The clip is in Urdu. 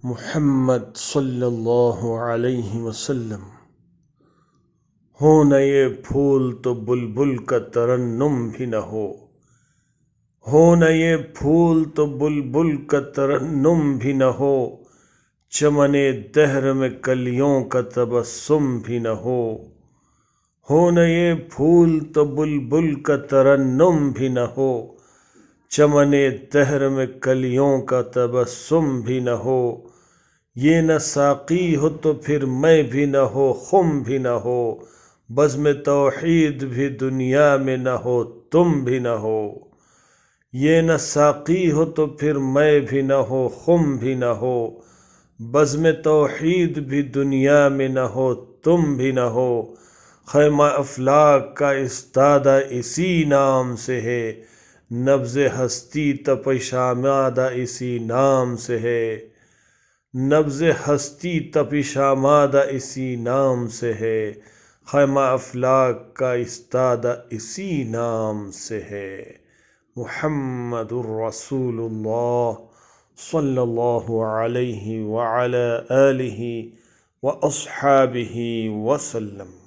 محمد صلی اللہ علیہ وسلم۔ ہو نہ یہ پھول تو بلبل کا ترنم بھی نہ ہو، ہو نہ یہ پھول تو بلبل کا ترنم بھی نہ ہو، چمن دہر میں کلیوں کا تبسم بھی نہ ہو نہ یہ پھول تو بلبل کا ترنم بھی نہ ہو، چمن دہر میں کلیوں کا تبسم بھی نہ ہو، یہ نہ ساقی ہو تو پھر میں بھی نہ ہو، خم بھی نہ ہو، بزم توحید بھی دنیا میں نہ ہو، تم بھی نہ ہو، یہ نہ ساقی ہو تو پھر میں بھی نہ ہو، خم بھی نہ ہو، بزم توحید بھی دنیا میں نہ ہو، تم بھی نہ ہو، خیمہ افلاک کا استادہ اسی نام سے ہے، نبض ہستی تپش آمادہ اسی نام سے ہے، نبض ہستی تپش آمادہ اسی نام سے ہے، خیمہ افلاک کا استادہ اسی نام سے ہے۔ محمد الرسول اللہ صلی اللہ علیہ وعلی آلہ واصحابہ وسلم۔